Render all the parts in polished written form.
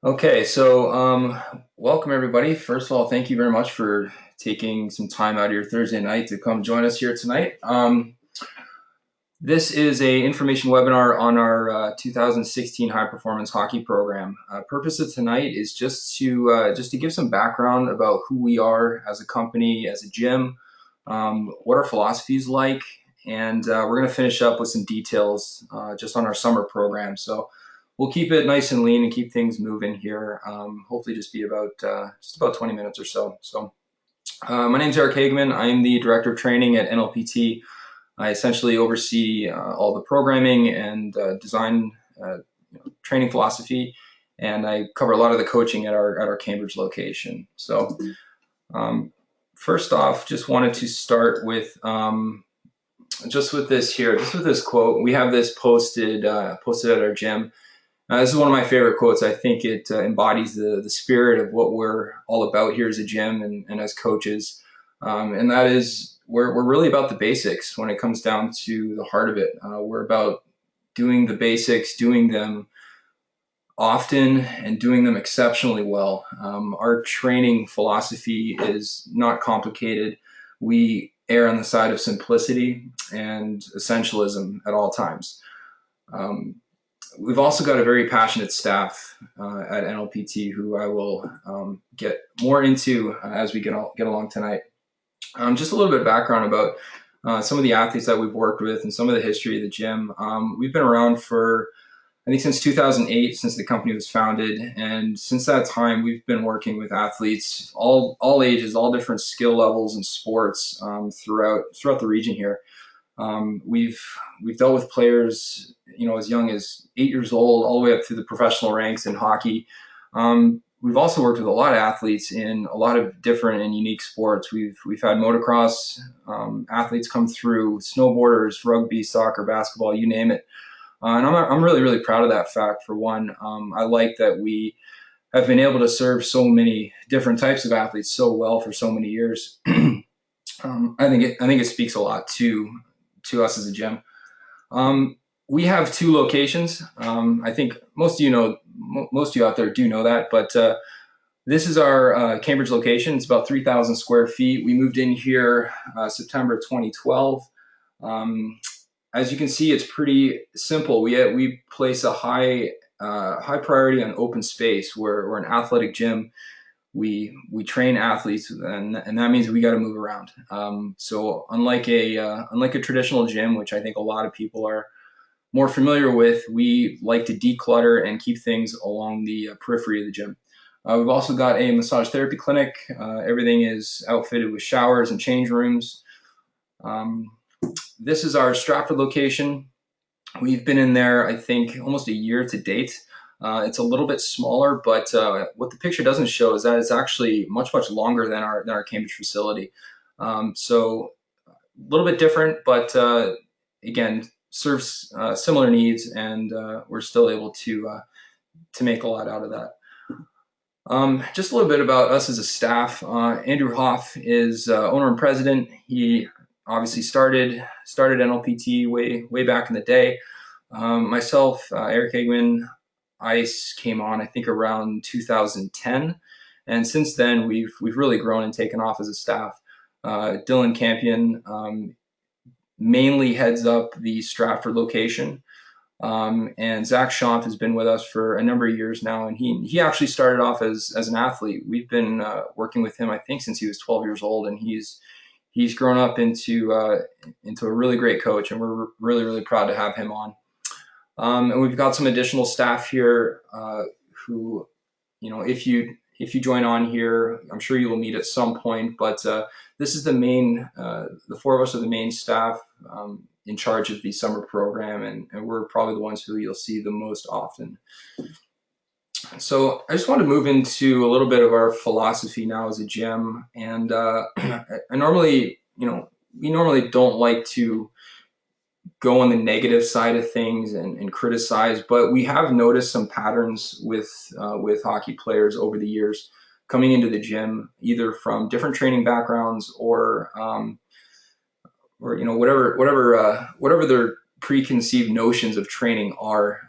Okay, so welcome everybody. First of all, thank you very much for taking some time out of your Thursday night to come join us here tonight. This is a information webinar on our 2016 high performance hockey program. Purpose of tonight is just to give some background about who we are as a company, as a gym, what our philosophy is like, and we're going to finish up with some details just on our summer program. So we'll keep it nice and lean and keep things moving here. Hopefully, just be about just about 20 minutes or so. My name is Eric Hageman. I'm the director of training at NLPT. I essentially oversee all the programming and design, training philosophy, and I cover a lot of the coaching at our Cambridge location. So, first off, just wanted to start with just with this here, just with this quote. We have this posted at our gym. This is one of my favorite quotes. I think it embodies the spirit of what we're all about here as a gym and as coaches, and that is we're really about the basics when it comes down to the heart of it. We're about doing the basics, doing them often, and doing them exceptionally well. Our training philosophy is not complicated. We err on the side of simplicity and essentialism at all times. We've also got a very passionate staff at NLPT who I will get more into as we get along tonight. Just a little bit of background about some of the athletes that we've worked with and some of the history of the gym. We've been around for, I think, since 2008, since the company was founded, and since that time, we've been working with athletes all ages, all different skill levels and sports throughout the region here. We've dealt with players, as young as 8 years old, all the way up through the professional ranks in hockey. We've also worked with a lot of athletes in a lot of different and unique sports. We've had motocross athletes come through, snowboarders, rugby, soccer, basketball, you name it. And I'm really proud of that fact. For one, I like that we have been able to serve so many different types of athletes so well for so many years. I think it speaks a lot to us as a gym. We have two locations. I think most of you out there do know that, but this is our Cambridge location. It's about 3,000 square feet. We moved in here September 2012. As you can see, it's pretty simple. We place a high priority on open space. We're an athletic gym. We train athletes, and that means we got to move around. So unlike a traditional gym, which I think a lot of people are more familiar with, we like to declutter and keep things along the periphery of the gym. We've also got a massage therapy clinic. Everything is outfitted with showers and change rooms. This is our Stratford location. We've been in there, I think, almost a year to date. It's a little bit smaller, but what the picture doesn't show is that it's actually much longer than our Cambridge facility. So a little bit different, but again, serves similar needs, and we're still able to make a lot out of that. Just a little bit about us as a staff. Andrew Hoff is owner and president. He obviously started NLPT way back in the day. Myself, Eric Hageman, I came on, I think, around 2010, and since then we've really grown and taken off as a staff. Dylan Campion mainly heads up the Stratford location, and Zach Schomp has been with us for a number of years now, and he actually started off as an athlete. We've been working with him, I think, since he was 12 years old, and he's grown up into a really great coach, and we're really proud to have him on. And we've got some additional staff here who, if you join on here, I'm sure you will meet at some point. But this is the four of us are the main staff in charge of the summer program, and we're probably the ones who you'll see the most often. So I just want to move into a little bit of our philosophy now as a gym. And we normally don't like to go on the negative side of things and criticize, but we have noticed some patterns with hockey players over the years coming into the gym, either from different training backgrounds or whatever their preconceived notions of training are.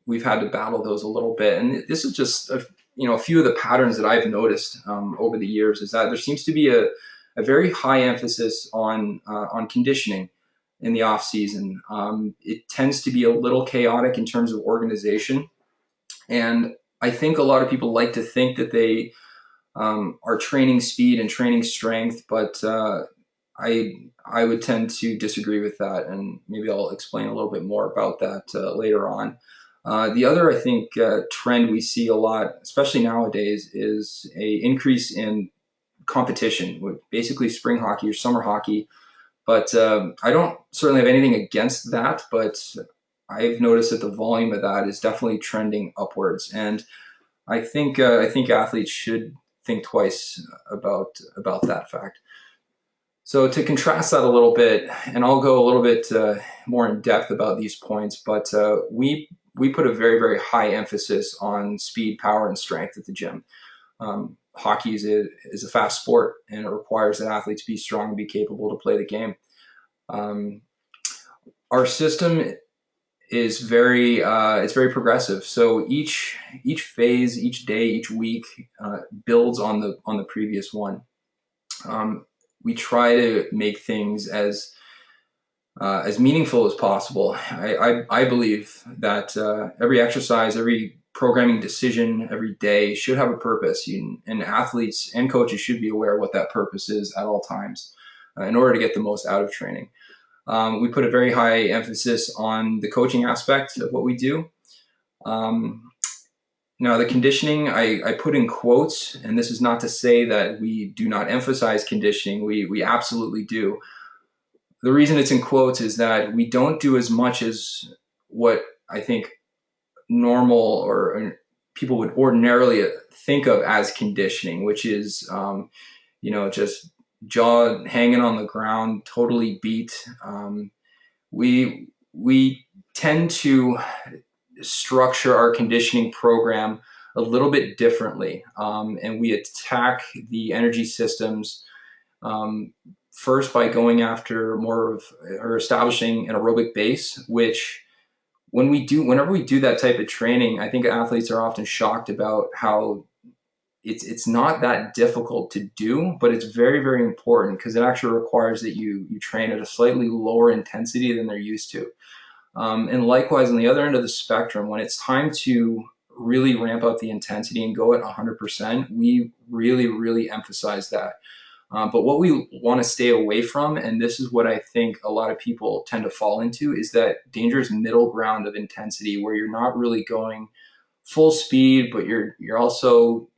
We've we've had to battle those a little bit. And this is just a few of the patterns that I've noticed over the years is that there seems to be a very high emphasis on conditioning in the off season. It tends to be a little chaotic in terms of organization, and I think a lot of people like to think that they are training speed and training strength, but I I would tend to disagree with that, and maybe I'll explain a little bit more about that later on. The other, I think, trend we see a lot, especially nowadays, is a increase in competition with basically spring hockey or summer hockey. But I don't certainly have anything against that, but I've noticed that the volume of that is definitely trending upwards, and I think athletes should think twice about that fact. So to contrast that a little bit, and I'll go a little bit more in depth about these points, but we put a very very high emphasis on speed, power, and strength at the gym. Hockey is a fast sport, and it requires that athletes be strong and be capable to play the game. Um, our system is it's very progressive. So each phase, each day, each week builds on the previous one. We try to make things as meaningful as possible. I believe that every exercise, every programming decision, every day should have a purpose, and athletes and coaches should be aware of what that purpose is at all times in order to get the most out of training. We put a very high emphasis on the coaching aspect of what we do. Now, the conditioning, I put in quotes, and this is not to say that we do not emphasize conditioning. We absolutely do. The reason it's in quotes is that we don't do as much as what I think normal or people would ordinarily think of as conditioning, which is, just jaw hanging on the ground, totally beat. We tend to structure our conditioning program a little bit differently, and we attack the energy systems first by going after more of or establishing an aerobic base, which whenever we do that type of training, I think athletes are often shocked about how it's not that difficult to do, but it's very, very important because it actually requires that you train at a slightly lower intensity than they're used to. And likewise, on the other end of the spectrum, when it's time to really ramp up the intensity and go at 100%, we really, really emphasize that. But what we want to stay away from, and this is what I think a lot of people tend to fall into, is that dangerous middle ground of intensity where you're not really going full speed, but you're also,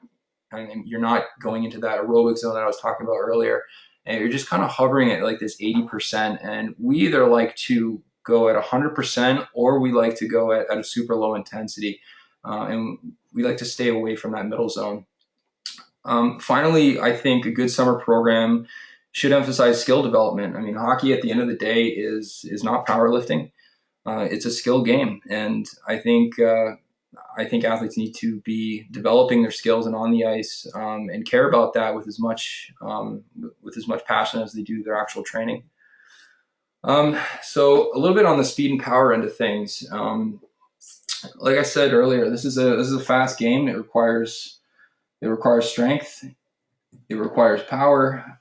I mean, you're not going into that aerobic zone that I was talking about earlier, and you're just kind of hovering at like this 80%. And we either like to go at 100% or we like to go at a super low intensity, and we like to stay away from that middle zone. Finally, I think a good summer program should emphasize skill development. I mean, hockey at the end of the day is not powerlifting; it's a skill game, and I think athletes need to be developing their skills and on the ice, and care about that with as much passion as they do their actual training. So a little bit on the speed and power end of things. Like I said earlier, this is a fast game. It requires strength. It requires power.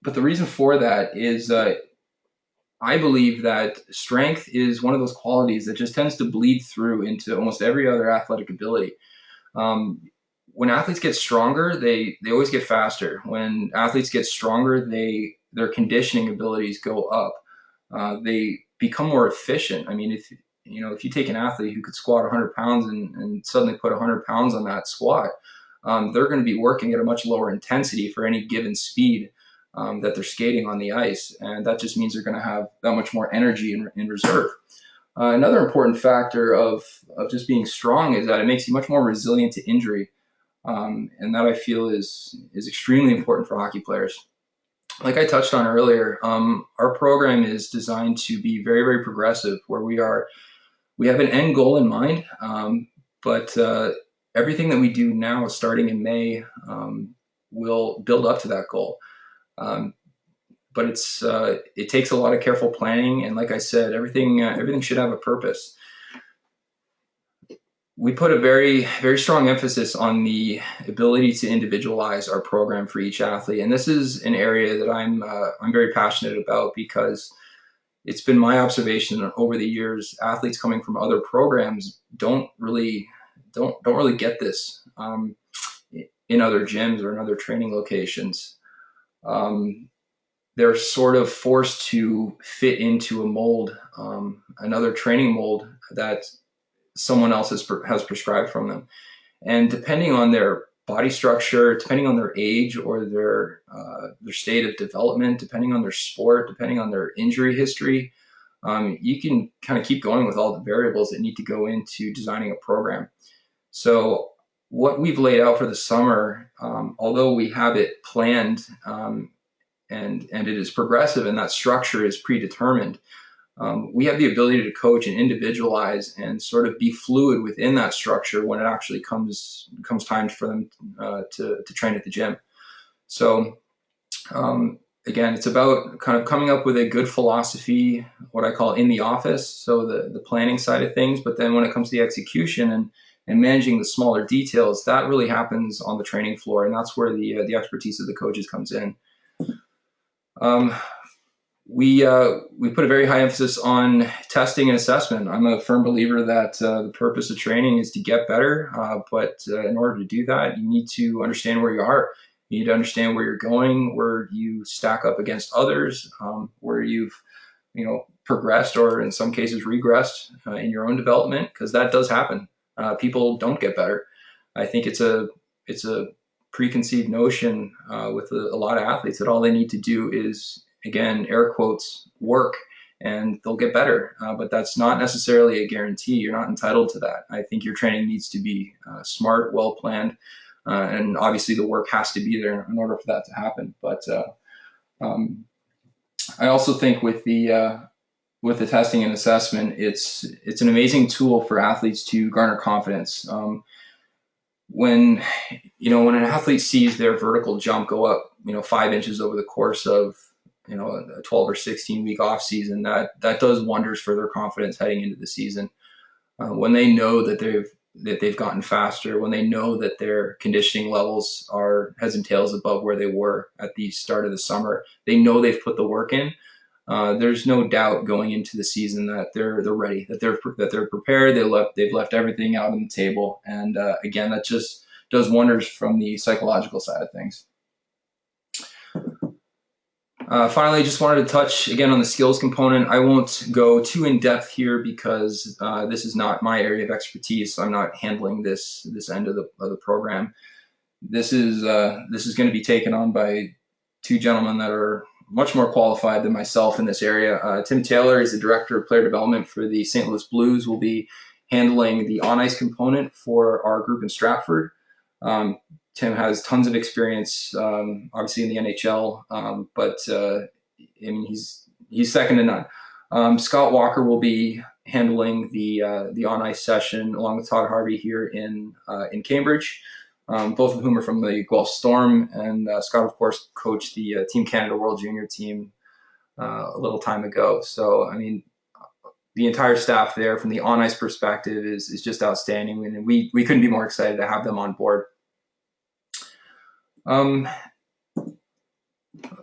But the reason for that is I believe that strength is one of those qualities that just tends to bleed through into almost every other athletic ability. Um, when athletes get stronger, they always get faster. When athletes get stronger, their conditioning abilities go up. They become more efficient. I mean, if you take an athlete who could squat 100 pounds and suddenly put 100 pounds on that squat, they're going to be working at a much lower intensity for any given speed that they're skating on the ice, and that just means they're going to have that much more energy in reserve. Another important factor of just being strong is that it makes you much more resilient to injury, and that I feel is extremely important for hockey players. Like I touched on earlier, our program is designed to be very, very progressive, where we have an end goal in mind, but everything that we do now, starting in May, will build up to that goal. Um, but it takes a lot of careful planning, and like I said, everything should have a purpose. we put a very strong emphasis on the ability to individualize our program for each athlete, and this is an area that I'm very passionate about because it's been my observation over the years athletes coming from other programs don't really get this in other gyms or in other training locations. Um, they're sort of forced to fit into a mold, another training mold that someone else has prescribed from them. And depending on their body structure, depending on their age or their state of development, depending on their sport, depending on their injury history, you can kind of keep going with all the variables that need to go into designing a program. So what we've laid out for the summer, although we have it planned and it is progressive and that structure is predetermined, we have the ability to coach and individualize and sort of be fluid within that structure when it actually comes time for them to train at the gym. So again, it's about kind of coming up with a good philosophy, what I call in the office, so the planning side of things. But then when it comes to the execution and managing the smaller details, that really happens on the training floor, and that's where the expertise of the coaches comes in. Um, we put a very high emphasis on testing and assessment. I'm a firm believer that the purpose of training is to get better, but in order to do that, you need to understand where you are. You need to understand where you're going, where you stack up against others, where you've progressed or in some cases regressed in your own development, because that does happen. People don't get better. I think it's a preconceived notion with a lot of athletes that all they need to do is, again, air quotes, work, and they'll get better. But that's not necessarily a guarantee. You're not entitled to that. I think your training needs to be smart, well planned, and obviously the work has to be there in order for that to happen. But um, I also think with the testing and assessment, it's an amazing tool for athletes to garner confidence. When an athlete sees their vertical jump go up 5 inches over the course of a 12 or 16 week off season, that does wonders for their confidence heading into the season. When they know that they've gotten faster, when they know that their conditioning levels are heads and tails above where they were at the start of the summer, they know they've put the work in. There's no doubt going into the season that they're ready, that they're prepared. They've left everything out on the table, and again, that just does wonders from the psychological side of things. Finally, just wanted to touch again on the skills component. I won't go too in depth here because this is not my area of expertise. I'm not handling this end of the program. This is going to be taken on by two gentlemen that are much more qualified than myself in this area. Tim Taylor is the director of player development for the St. Louis Blues. Will be handling the on-ice component for our group in Stratford. Tim has tons of experience, obviously in the NHL, but I mean he's second to none. Scott Walker will be handling the on-ice session along with Todd Harvey here in Cambridge. Both of whom are from the Guelph Storm, and Scott, of course, coached the Team Canada World Junior team a little time ago. So, I mean, the entire staff there, from the on-ice perspective, is just outstanding, and we couldn't be more excited to have them on board.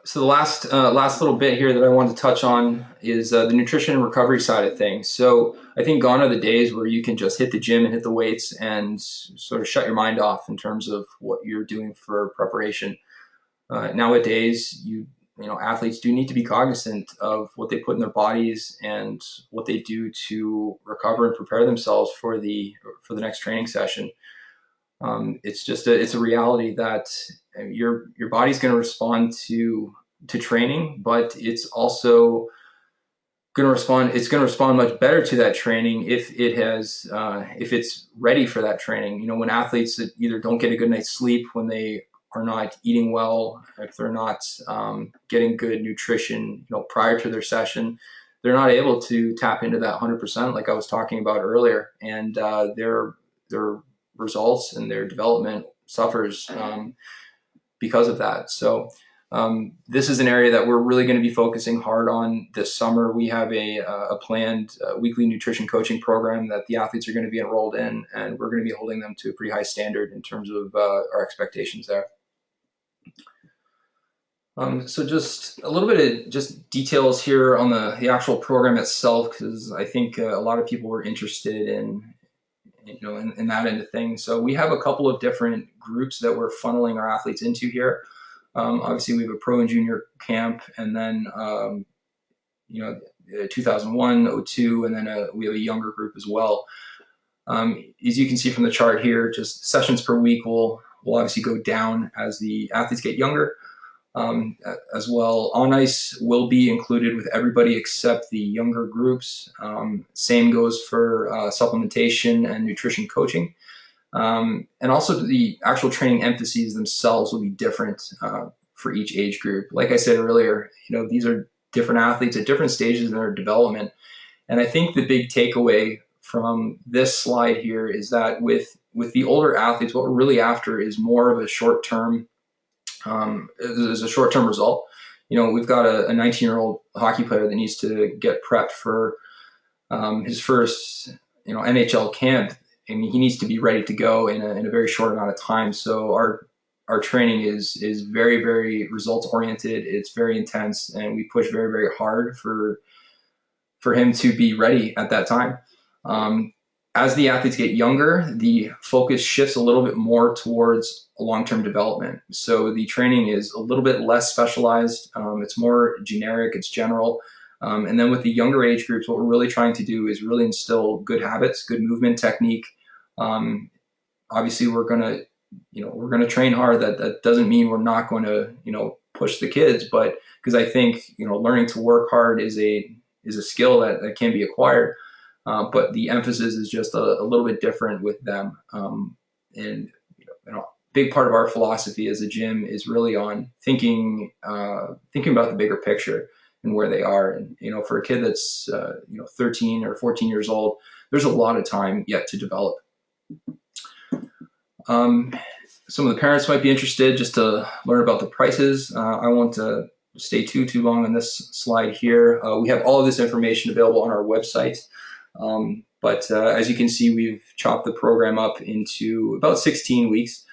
So the last little bit here that I wanted to touch on is the nutrition and recovery side of things. So I think gone are the days where you can just hit the gym and hit the weights and sort of shut your mind off in terms of what you're doing for preparation. Nowadays, athletes do need to be cognizant of what they put in their bodies and what they do to recover and prepare themselves for the next training session. It's a reality that your body's going to respond to training, but it's also going to respond. It's going to respond much better to that training if it's ready for that training. When athletes that either don't get a good night's sleep, when they are not eating well, if they're not getting good nutrition, prior to their session, they're not able to tap into that 100%, like I was talking about earlier, and their results and their development suffers because of that. So This is an area that we're really going to be focusing hard on this summer. We have a planned weekly nutrition coaching program that the athletes are going to be enrolled in, and we're going to be holding them to a pretty high standard in terms of our expectations there. So just a little bit of just details here on the actual program itself, because I think a lot of people were interested in that end of things. So we have a couple of different groups that we're funneling our athletes into here. Obviously, we have a pro and junior camp, and then 2001, 02, and then we have a younger group as well. As you can see from the chart here, just sessions per week will obviously go down as the athletes get younger. As well, on ice will be included with everybody except the younger groups. Same goes for supplementation and nutrition coaching. And also the actual training emphases themselves will be different for each age group. Like I said earlier, these are different athletes at different stages in their development. And I think the big takeaway from this slide here is that with the older athletes, what we're really after is more of a short-term is a short-term result. We've got a 19-year-old hockey player that needs to get prepped for his first, NHL camp. I mean, he needs to be ready to go in a very short amount of time. So our training is very, very results oriented. It's very intense, and we push very, very hard for him to be ready at that time. As the athletes get younger, the focus shifts a little bit more towards long-term development. So the training is a little bit less specialized. It's more generic, it's general. And then with the younger age groups, what we're really trying to do is really instill good habits, good movement technique. Obviously, we're going to train hard. That doesn't mean we're not going to, push the kids, but because I think, learning to work hard is a skill that can be acquired. But the emphasis is just a little bit different with them. And a big part of our philosophy as a gym is really on thinking about the bigger picture and where they are. And, for a kid that's, 13 or 14 years old, there's a lot of time yet to develop. Some of the parents might be interested just to learn about the prices. I won't stay too long on this slide here. We have all of this information available on our website. But as you can see, we've chopped the program up into about 16 weeks.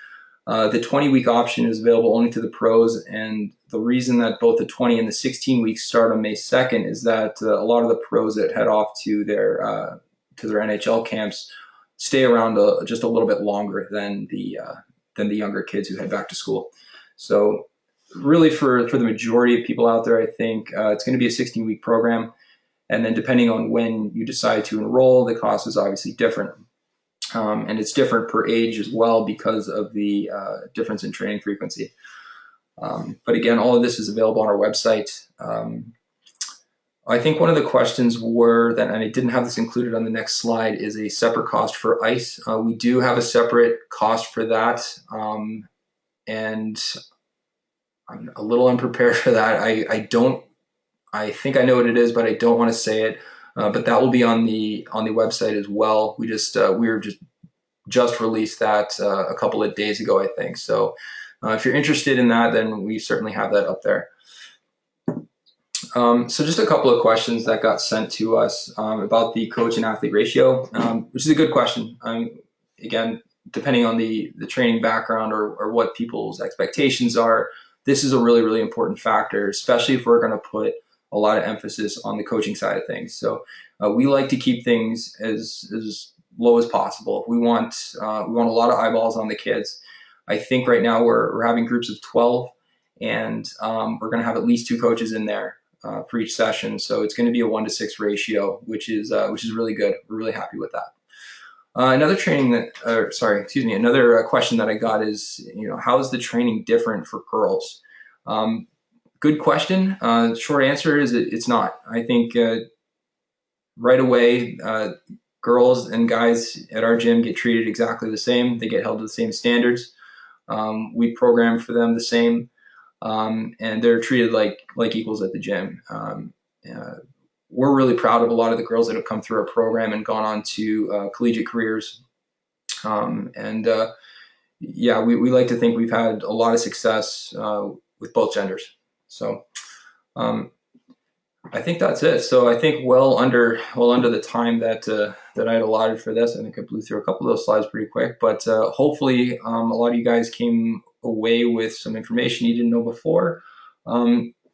The 20-week option is available only to the pros, and the reason that both the 20 and the 16 weeks start on May 2nd is that a lot of the pros that head off to their NHL camps stay around just a little bit longer than the younger kids who head back to school. So really for the majority of people out there, I think it's going to be a 16-week program. And then depending on when you decide to enroll, the cost is obviously different. And it's different per age as well because of the difference in training frequency. But again, all of this is available on our website. I think one of the questions were that, and I didn't have this included on the next slide, is a separate cost for ice. We do have a separate cost for that. And I'm a little unprepared for that. I think I know what it is, but I don't want to say it. But that will be on the website as well. We were just released that a couple of days ago, I think. So if you're interested in that, then we certainly have that up there. So just a couple of questions that got sent to us about the coach and athlete ratio, which is a good question. Again, depending on the training background or what people's expectations are, this is a really, really important factor, especially if we're going to put a lot of emphasis on the coaching side of things. So we like to keep things as low as possible. We want a lot of eyeballs on the kids. I think right now we're having groups of 12, and we're going to have at least 2 coaches in there for each session. So it's going to be a 1-to-6 ratio, which is really good. We're really happy with that. Another question that I got is, how is the training different for girls? Good question. Short answer is it's not. I think right away, girls and guys at our gym get treated exactly the same. They get held to the same standards. We program for them the same, and they're treated like equals at the gym. We're really proud of a lot of the girls that have come through our program and gone on to collegiate careers. We like to think we've had a lot of success with both genders. So I think that's it. So I think well under the time that I had allotted for this. I think I blew through a couple of those slides pretty quick, but hopefully a lot of you guys came away with some information you didn't know before.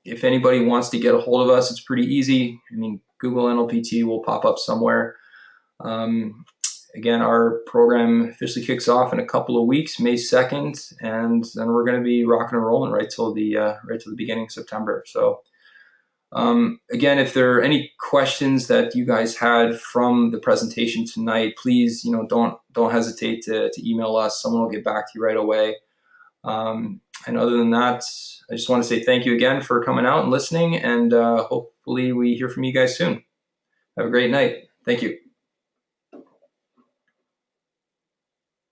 If anybody wants to get a hold of us, it's pretty easy. I mean, Google NLPT will pop up somewhere. Again, our program officially kicks off in a couple of weeks, May 2nd, and then we're going to be rocking and rolling right till the beginning of September. So again, if there are any questions that you guys had from the presentation tonight, please, don't hesitate to email us. Someone will get back to you right away. And other than that, I just want to say thank you again for coming out and listening, and hopefully we hear from you guys soon. Have a great night. Thank you.